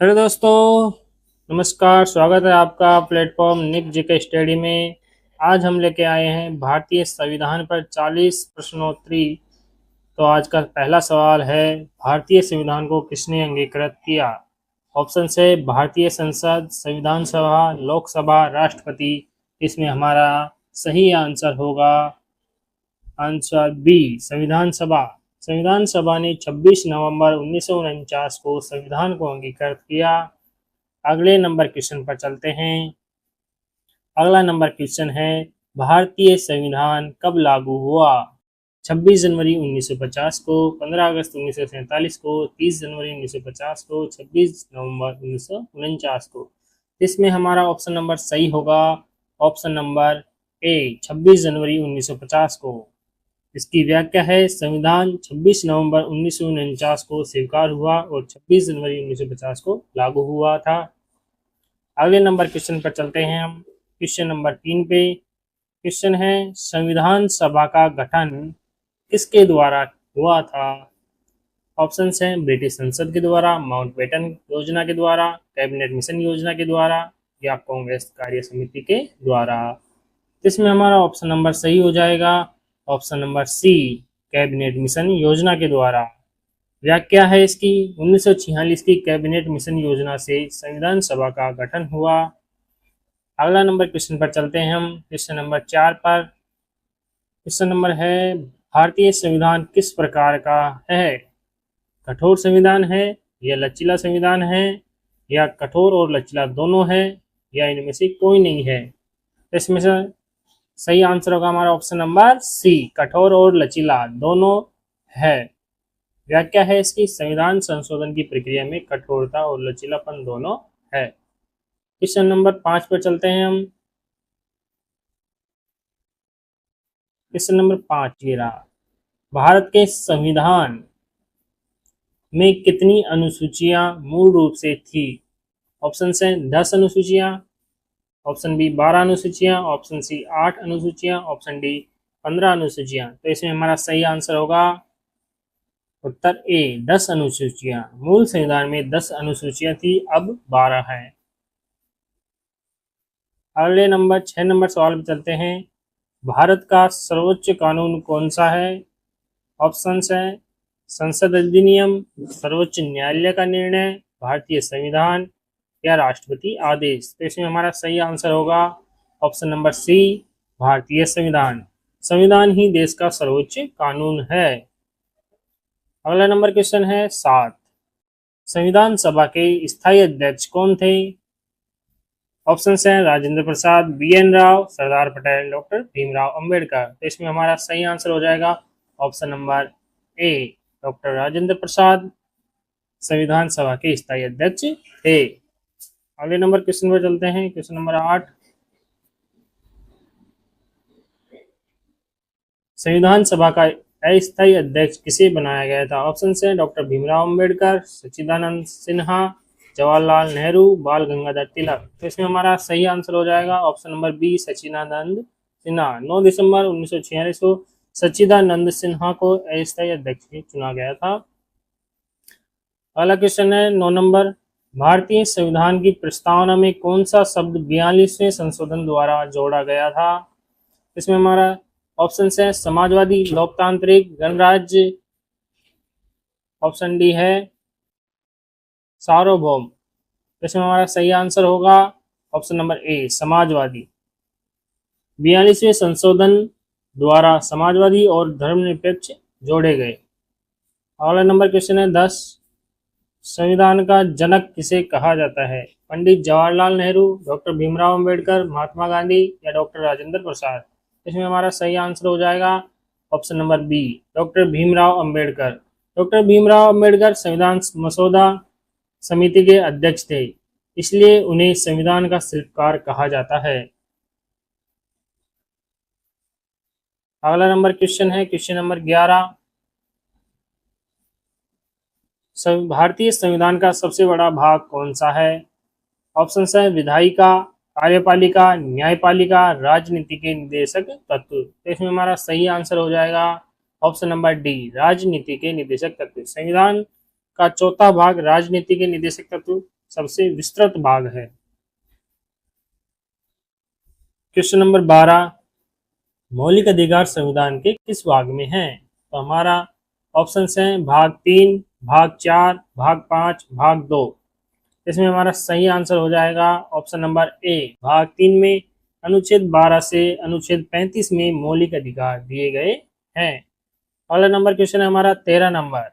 Hello दोस्तों, नमस्कार। स्वागत है आपका प्लेटफॉर्म निक जीके स्टडी में। आज हम लेके आए हैं भारतीय संविधान पर 40 प्रश्नोत्तरी। तो आज का पहला सवाल है, भारतीय संविधान को किसने अंगीकृत किया? ऑप्शन है भारतीय संसद, संविधान सभा, लोकसभा, राष्ट्रपति। इसमें हमारा सही आंसर होगा आंसर बी, संविधान सभा। संविधान सभा ने 26 नवंबर 1949 को संविधान को अंगीकृत किया। अगले नंबर क्वेश्चन पर चलते हैं। अगला नंबर क्वेश्चन है, भारतीय संविधान कब लागू हुआ? 26 जनवरी 1950 को, 15 अगस्त 1947 को, 30 जनवरी 1950 को, 26 नवंबर 1949 को। इसमें हमारा ऑप्शन नंबर सही होगा ऑप्शन नंबर ए, 26 जनवरी 1950 को। इसकी व्याख्या है, संविधान 26 नवंबर 1949 को स्वीकार हुआ और 26 जनवरी 1950 को लागू हुआ था। अगले नंबर क्वेश्चन पर चलते हैं हम। क्वेश्चन नंबर 3 पे क्वेश्चन है, संविधान सभा का गठन किसके द्वारा हुआ था? ऑप्शन हैं ब्रिटिश संसद के द्वारा, माउंटबेटन योजना के द्वारा, कैबिनेट मिशन योजना के द्वारा या कांग्रेस कार्य समिति के द्वारा। इसमें हमारा ऑप्शन नंबर सही हो जाएगा option number C, cabinet mission योजना के द्वारा। व्याख्या है इसकी, 1946 की कैबिनेट मिशन योजना से संविधान सभा का गठन हुआ। अगला नंबर क्वेश्चन पर चलते हैं हम। क्वेश्चन नंबर 4 पर क्वेश्चन नंबर है, भारतीय संविधान किस प्रकार का है? कठोर संविधान है या लचीला संविधान है या कठोर और लचीला दोनों है या इनमें से कोई नहीं है? इसमें से सही आंसर होगा हमारा ऑप्शन नंबर सी, कठोर और लचीला दोनों है। व्याख्या है इसकी, संविधान संशोधन की प्रक्रिया में कठोरता और लचीलापन दोनों है। क्वेश्चन नंबर 5 पर चलते हैं हम। क्वेश्चन नंबर 5 ये रहा, भारत के संविधान में कितनी अनुसूचियां मूल रूप से थी? ऑप्शन है 10 अनुसूचियां, ऑप्शन बी 12 अनुसूचियां, ऑप्शन सी 8 अनुसूचियां, ऑप्शन डी 15 अनुसूचियां। तो इसमें हमारा सही आंसर होगा उत्तर ए, 10 अनुसूचियां। मूल संविधान में 10 अनुसूचियां थी, अब 12 है। अगले नंबर 6 नंबर सवाल पर चलते हैं। भारत का सर्वोच्च कानून कौन सा है? ऑप्शन है संसद अधिनियम, सर्वोच्च न्यायालय का निर्णय, भारतीय संविधान या राष्ट्रपति आदेश। तो इसमें हमारा सही आंसर होगा ऑप्शन नंबर सी, भारतीय संविधान। संविधान ही देश का सर्वोच्च कानून है। अगला नंबर क्वेश्चन है 7, संविधान सभा के स्थायी अध्यक्ष कौन थे? ऑप्शन हैं राजेंद्र प्रसाद, बी.एन. राव, सरदार पटेल, डॉक्टर भीमराव अंबेडकर। तो इसमें हमारा सही आंसर हो जाएगा option number A, doctor Rajendra Prasad संविधान सभा के स्थायी अध्यक्ष थे। अगले नंबर क्वेश्चन पर चलते हैं। क्वेश्चन नंबर 8, संविधान सभा का अस्थायी अध्यक्ष किसे बनाया गया था? ऑप्शन है डॉक्टर भीमराव अंबेडकर, सच्चिदानंद सिन्हा, जवाहरलाल नेहरू, बाल गंगाधर तिलक। तो इसमें हमारा सही आंसर हो जाएगा ऑप्शन नंबर बी, सच्चिदानंद सिन्हा। 9 दिसंबर 1946 को सच्चिदानंद सिन्हा को अस्थायी अध्यक्ष चुना गया था। अगला क्वेश्चन है 9 नंबर, भारतीय संविधान की प्रस्तावना में कौन सा शब्द 42वें संशोधन द्वारा जोड़ा गया था? इसमें हमारा ऑप्शन है समाजवादी, लोकतांत्रिक, गणराज्य, ऑप्शन डी है सार्वभौम। इसमें हमारा सही आंसर होगा ऑप्शन नंबर ए, समाजवादी। 42वें संशोधन द्वारा समाजवादी और धर्मनिरपेक्ष जोड़े गए। अगला नंबर क्वेश्चन है 10, संविधान का जनक किसे कहा जाता है? पंडित जवाहरलाल नेहरू, डॉक्टर भीमराव अंबेडकर, महात्मा गांधी या डॉक्टर राजेंद्र प्रसाद। इसमें हमारा सही आंसर हो जाएगा option number B, doctor Bhimrao Ambedkar. Doctor Bhimrao Ambedkar संविधान मसौदा समिति के अध्यक्ष थे, इसलिए उन्हें संविधान का शिल्पकार कहा जाता है। अगला नंबर क्वेश्चन है क्वेश्चन नंबर 11, भारतीय संविधान का सबसे बड़ा भाग कौन सा है? ऑप्शन है विधायिका, कार्यपालिका, न्यायपालिका, राजनीति के निदेशक तत्व। तो इसमें हमारा सही आंसर हो जाएगा ऑप्शन नंबर डी, राजनीति के निदेशक तत्व। संविधान का चौथा भाग राजनीति के निदेशक तत्व सबसे विस्तृत भाग है। क्वेश्चन नंबर 12, मौलिक अधिकार संविधान के किस भाग में हैं? तो हमारा ऑप्शंस हैं भाग 3, भाग 4, भाग 5, भाग 2। इसमें हमारा सही आंसर हो जाएगा ऑप्शन नंबर ए, भाग 3 में अनुच्छेद 12 से अनुच्छेद 35 में मौलिक अधिकार दिए गए हैं। अगला नंबर क्वेश्चन है हमारा 13 नंबर,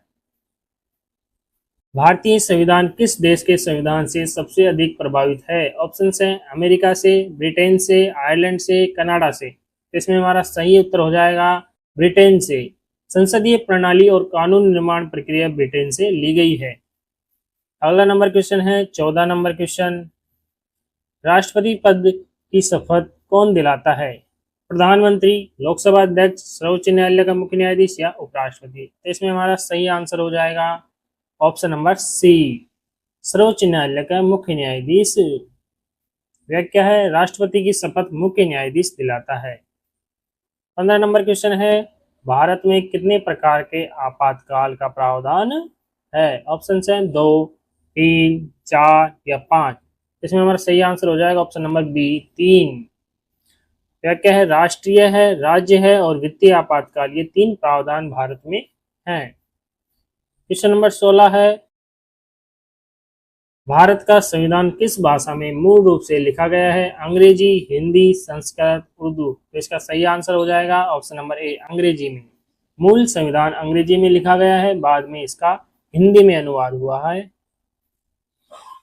भारतीय संविधान किस देश के संविधान से सबसे अधिक प्रभावित है? ऑप्शन हैं अमेरिका से, ब्रिटेन से, आयरलैंड से, कनाडा से। इसमें हमारा सही उत्तर हो जाएगा ब्रिटेन से। संसदीय प्रणाली और कानून निर्माण प्रक्रिया ब्रिटेन से ली गई है। अगला नंबर क्वेश्चन है 14 नंबर क्वेश्चन, राष्ट्रपति पद की शपथ कौन दिलाता है? प्रधानमंत्री, लोकसभा अध्यक्ष, सर्वोच्च न्यायालय का मुख्य न्यायाधीश या उपराष्ट्रपति। तो इसमें हमारा सही आंसर हो जाएगा ऑप्शन नंबर सी, सर्वोच्च न्यायालय का मुख्य न्यायाधीश। व्याख्या है राष्ट्रपति की शपथ मुख्य न्यायाधीश दिलाता है। 15 नंबर क्वेश्चन है, भारत में कितने प्रकार के आपातकाल का प्रावधान है? ऑप्शन है 2, 3, 4 या 5। इसमें हमारा सही आंसर हो जाएगा ऑप्शन नंबर बी, 3। व्याख्या है राष्ट्रीय है, राज्य है और वित्तीय आपातकाल, ये 3 प्रावधान भारत में हैं। क्वेश्चन नंबर 16 है, भारत का संविधान किस भाषा में मूल रूप से लिखा गया है? अंग्रेजी, हिंदी, संस्कृत, उर्दू। तो इसका सही आंसर हो जाएगा ऑप्शन नंबर ए, अंग्रेजी में। मूल संविधान अंग्रेजी में लिखा गया है, बाद में इसका हिंदी में अनुवाद हुआ है।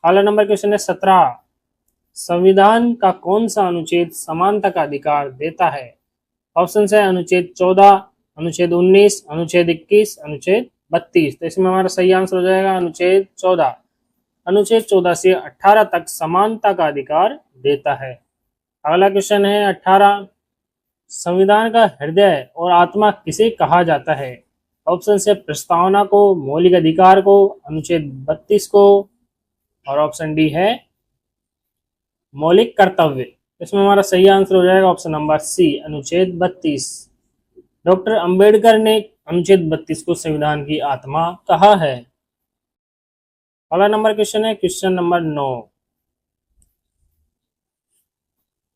अगला नंबर क्वेश्चन है 17, संविधान का कौन सा अनुच्छेद समानता का अधिकार देता है? ऑप्शन है अनुच्छेद 14, अनुच्छेद 19, अनुच्छेद 21, अनुच्छेद 32। तो इसमें हमारा सही आंसर हो जाएगा अनुच्छेद 14। अनुच्छेद 14 से 18 तक समानता का अधिकार देता है। अगला क्वेश्चन है 18, संविधान का हृदय और आत्मा किसे कहा जाता है? ऑप्शन से प्रस्तावना को, मौलिक अधिकार को, अनुच्छेद 32 को, और ऑप्शन डी है मौलिक कर्तव्य। इसमें हमारा सही आंसर हो जाएगा ऑप्शन नंबर सी, अनुच्छेद 32। डॉक्टर अंबेडकर ने अनुच्छेद 32 को संविधान की आत्मा कहा है। अगला नंबर क्वेश्चन है क्वेश्चन नंबर 9,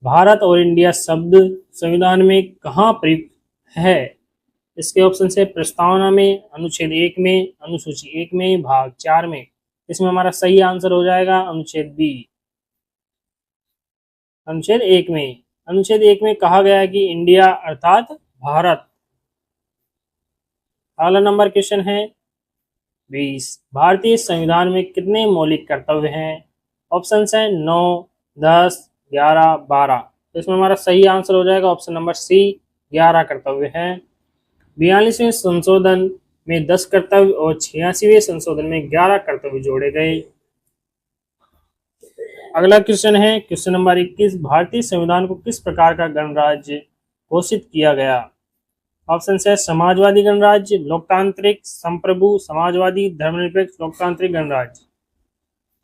भारत और इंडिया शब्द संविधान में कहाँ प्रयुक्त है? इसके ऑप्शन से प्रस्तावना में, अनुच्छेद 1 में, अनुसूची 1 में, भाग 4 में। इसमें हमारा सही आंसर हो जाएगा अनुच्छेद बी, अनुच्छेद 1 में। अनुच्छेद 1 में कहा गया है कि इंडिया अर्थात भारत। अगला नंबर क्वेश्चन है 20, भारतीय संविधान में कितने मौलिक कर्तव्य हैं? ऑप्शन है 9, 10, 11, 12। इसमें हमारा सही आंसर हो जाएगा ऑप्शन नंबर सी, 11 कर्तव्य हैं। 42वें संशोधन में 10 कर्तव्य और 86वें संशोधन में 11 कर्तव्य जोड़े गए। अगला क्वेश्चन है क्वेश्चन नंबर 21, भारतीय संविधान को किस प्रकार का गणराज्य घोषित किया गया? ऑप्शन है समाजवादी गणराज्य, लोकतांत्रिक, संप्रभु, समाजवादी, धर्मनिरपेक्ष, लोकतांत्रिक गणराज्य,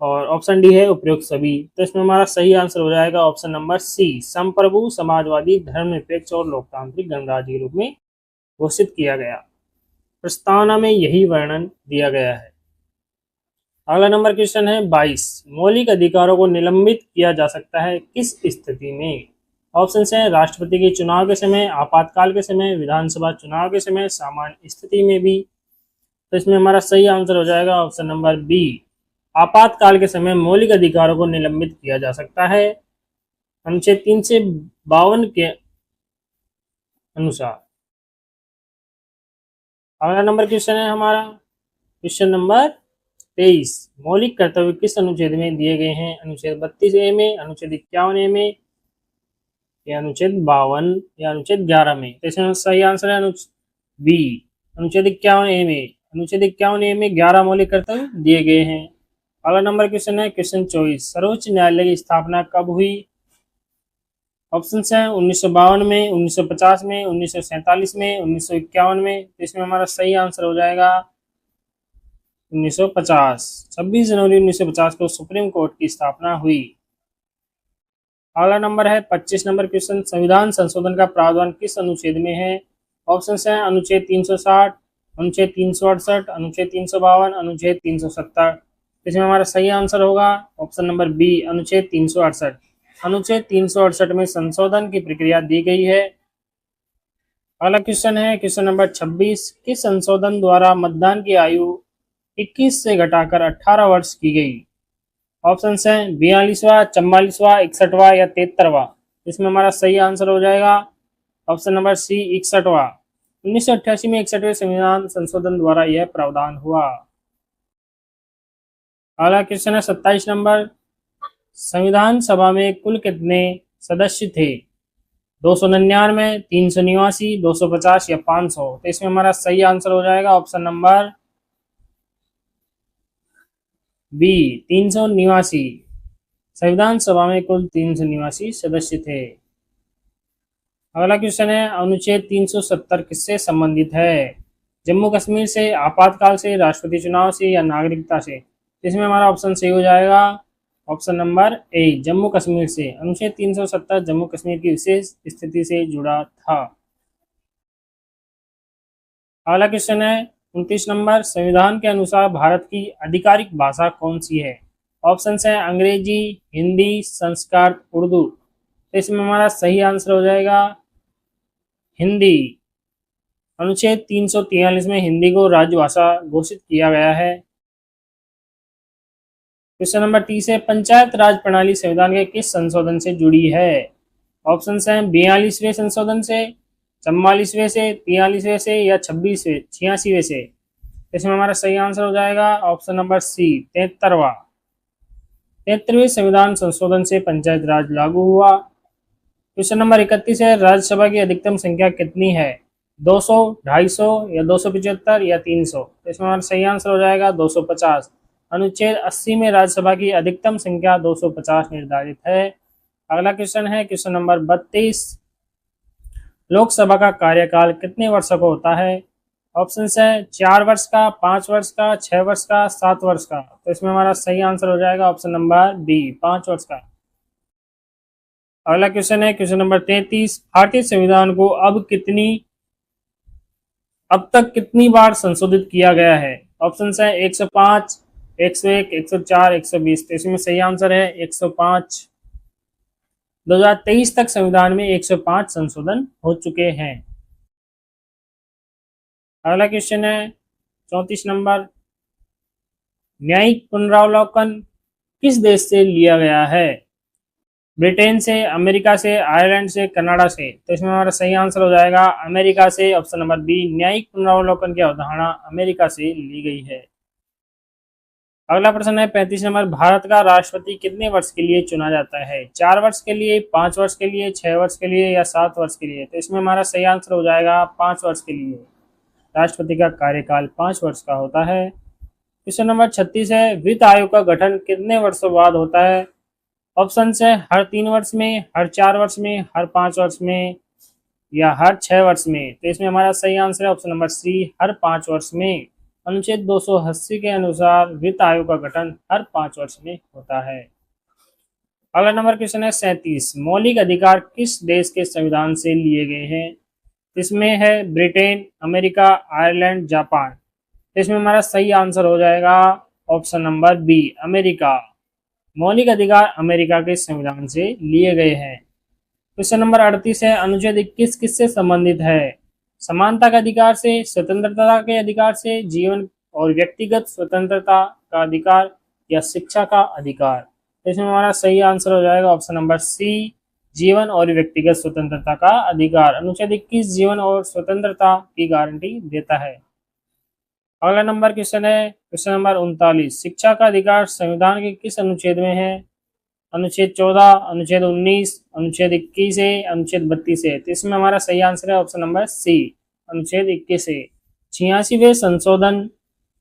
और ऑप्शन डी है उपयुक्त सभी। तो इसमें हमारा सही आंसर हो जाएगा ऑप्शन नंबर सी, संप्रभु, समाजवादी, धर्मनिरपेक्ष और लोकतांत्रिक गणराज्य के रूप में घोषित किया गया। प्रस्तावना में यही वर्णन दिया गया है। अगला नंबर क्वेश्चन है 22, मौलिक अधिकारों को निलंबित किया जा सकता है किस स्थिति में? ऑप्शन है राष्ट्रपति के चुनाव के समय, आपातकाल के समय, विधानसभा चुनाव के समय, सामान्य स्थिति में भी। तो इसमें हमारा सही आंसर हो जाएगा ऑप्शन नंबर बी, आपातकाल के समय मौलिक अधिकारों को निलंबित किया जा सकता है, अनुच्छेद 352 के अनुसार। अगला नंबर क्वेश्चन है हमारा क्वेश्चन नंबर 23, मौलिक कर्तव्य किस अनुच्छेद में दिए गए हैं? अनुच्छेद 32A में, अनुच्छेद 51A में, या अनुच्छेद 52 या अनुच्छेद 11 में। तो इसमें सही आंसर है बी, अनुच्छेद 51A में। अनुच्छेद 51A में 11 मौलिक कर्तव्य दिए गए हैं। अगला नंबर क्वेश्चन है क्वेश्चन 24, सर्वोच्च न्यायालय की स्थापना कब हुई? ऑप्शन है 1952 में, 1950 में, 1947 में, 1951 में। तो इसमें हमारा सही आंसर हो जाएगा 1950। 26 जनवरी 1950 को सुप्रीम कोर्ट की स्थापना हुई। अगला नंबर है 25 नंबर क्वेश्चन, संविधान संशोधन का प्रावधान किस अनुच्छेद में है? ऑप्शन है अनुच्छेद 360, अनुच्छेद 368, अनुच्छेद 352, अनुच्छेद 370। इसमें हमारा सही आंसर होगा ऑप्शन नंबर बी, अनुच्छेद 368। अनुच्छेद 368 में संशोधन की प्रक्रिया दी गई है। अगला क्वेश्चन है क्वेश्चन नंबर 26। किस संशोधन द्वारा मतदान की आयु 21 से घटाकर 18 वर्ष की गई? ऑप्शन है 42वां, 44वां, 61वां या 73वां। इसमें हमारा सही आंसर हो जाएगा ऑप्शन नंबर सी, 61वां। 1988 में 61वें संविधान संशोधन द्वारा यह प्रावधान हुआ। अगला क्वेश्चन है 27 नंबर। संविधान सभा में कुल कितने सदस्य थे? 299, 389, 250 या 500। तो इसमें हमारा सही आंसर हो जाएगा ऑप्शन नंबर बी, 389। संविधान सभा में कुल 389 सदस्य थे। अगला क्वेश्चन है अनुच्छेद 370 किससे संबंधित है? जम्मू कश्मीर से, आपातकाल से, राष्ट्रपति चुनाव से या नागरिकता से। इसमें हमारा ऑप्शन सही हो जाएगा ऑप्शन नंबर ए, जम्मू कश्मीर से। अनुच्छेद 370 जम्मू कश्मीर की विशेष स्थिति से जुड़ा था। अगला क्वेश्चन है 29 नंबर। संविधान के अनुसार भारत की आधिकारिक भाषा कौन सी है? ऑप्शन है अंग्रेजी, हिंदी, संस्कृत, उर्दू। तो इसमें हमारा सही आंसर हो जाएगा हिंदी। अनुच्छेद 343 में हिंदी को राजभाषा घोषित किया गया है। क्वेश्चन नंबर 30 है पंचायत राज प्रणाली संविधान के किस संशोधन से जुड़ी है? ऑप्शन है 42वें संशोधन से, 44वें से, 43वें से या 86वें से। इसमें हमारा सही आंसर हो जाएगा ऑप्शन नंबर सी, 73वां। 73वें संविधान संशोधन से पंचायत राज लागू हुआ। क्वेश्चन नंबर 31 है राज्यसभा की अधिकतम संख्या कितनी है? 200, 250 या 275 या 300। इसमें हमारा सही आंसर हो जाएगा 250। अनुच्छेद 80 में राज्यसभा की अधिकतम संख्या 250 निर्धारित है। अगला क्वेश्चन है क्वेश्चन नंबर 32। लोकसभा का कार्यकाल कितने वर्षों का होता है? ऑप्शन है 4 वर्ष का, 5 वर्ष का, 6 वर्ष का, 7 वर्ष का। तो इसमें हमारा सही आंसर हो जाएगा ऑप्शन नंबर बी, 5 वर्ष का। अगला क्वेश्चन है क्वेश्चन नंबर 33। भारतीय संविधान को अब तक कितनी बार संशोधित किया गया है? ऑप्शन है 105, 101, 104, 120। तो इसमें सही आंसर है 105। 2023 तक संविधान में 105 संशोधन हो चुके हैं। अगला क्वेश्चन है 34 नंबर। न्यायिक पुनरावलोकन किस देश से लिया गया है? ब्रिटेन से, अमेरिका से, आयरलैंड से, कनाडा से। तो इसमें हमारा सही आंसर हो जाएगा अमेरिका से, ऑप्शन नंबर बी। न्यायिक पुनरावलोकन की अवधारणा अमेरिका से ली गई है। अगला प्रश्न है 35 नंबर। भारत का राष्ट्रपति कितने वर्ष के लिए चुना जाता है? 4 वर्ष के लिए, 5 वर्ष के लिए, 6 वर्ष के लिए या 7 वर्ष के लिए। तो इसमें हमारा सही आंसर हो जाएगा 5 वर्ष के लिए। राष्ट्रपति का कार्यकाल 5 वर्ष का होता है। क्वेश्चन नंबर 36 है वित्त आयोग का गठन कितने वर्षों बाद होता है? ऑप्शन है हर 3 वर्ष में, हर 4 वर्ष में, हर 5 वर्ष में या हर 6 वर्ष में। तो इसमें हमारा सही आंसर है ऑप्शन नंबर सी, हर 5 वर्ष में। अनुच्छेद 280 के अनुसार वित्त आयोग का गठन हर 5 वर्ष में होता है। अगला नंबर क्वेश्चन है 37। मौलिक अधिकार किस देश के संविधान से लिए गए हैं? इसमें है ब्रिटेन, अमेरिका, आयरलैंड, जापान। इसमें हमारा सही आंसर हो जाएगा ऑप्शन नंबर बी, अमेरिका। मौलिक अधिकार अमेरिका के संविधान से लिए गए हैं। क्वेश्चन नंबर 38 है अनुच्छेद 21 किससे संबंधित है? समानता के अधिकार से, स्वतंत्रता के अधिकार से, जीवन और व्यक्तिगत स्वतंत्रता का अधिकार या शिक्षा का अधिकार। इसमें हमारा सही आंसर हो जाएगा ऑप्शन नंबर सी, जीवन और व्यक्तिगत स्वतंत्रता का अधिकार। अनुच्छेद 21 जीवन और स्वतंत्रता की गारंटी देता है। अगला नंबर क्वेश्चन है क्वेश्चन नंबर 39। शिक्षा का अधिकार संविधान के किस अनुच्छेद में है? अनुच्छेद 14, अनुच्छेद 19, अनुच्छेद 21 है, अनुच्छेद 32 है। तो इसमें हमारा सही आंसर है ऑप्शन नंबर सी, अनुच्छेद 21 है। 86वें संशोधन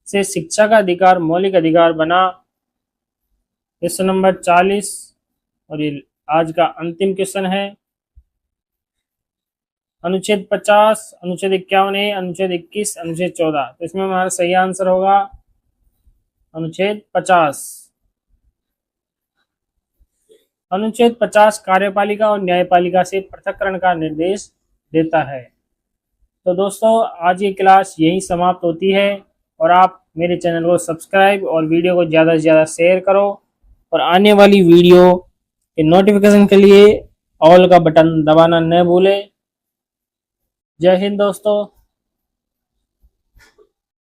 से शिक्षा का अधिकार मौलिक अधिकार बना। क्वेश्चन नंबर 40 और ये आज का अंतिम क्वेश्चन है। अनुच्छेद 50, अनुच्छेद 51, अनुच्छेद 21, अनुच्छेद 14। तो इसमें हमारा सही आंसर होगा अनुच्छेद 50। अनुच्छेद 50 कार्यपालिका और न्यायपालिका से पृथक्करण का निर्देश देता है। तो दोस्तों आज ये क्लास यही समाप्त होती है और आप मेरे चैनल को सब्सक्राइब और वीडियो को ज़्यादा से ज़्यादा शेयर करो और आने वाली वीडियो के नोटिफिकेशन के लिए ऑल का बटन दबाना न भूलें। जय हिंद दोस्तों।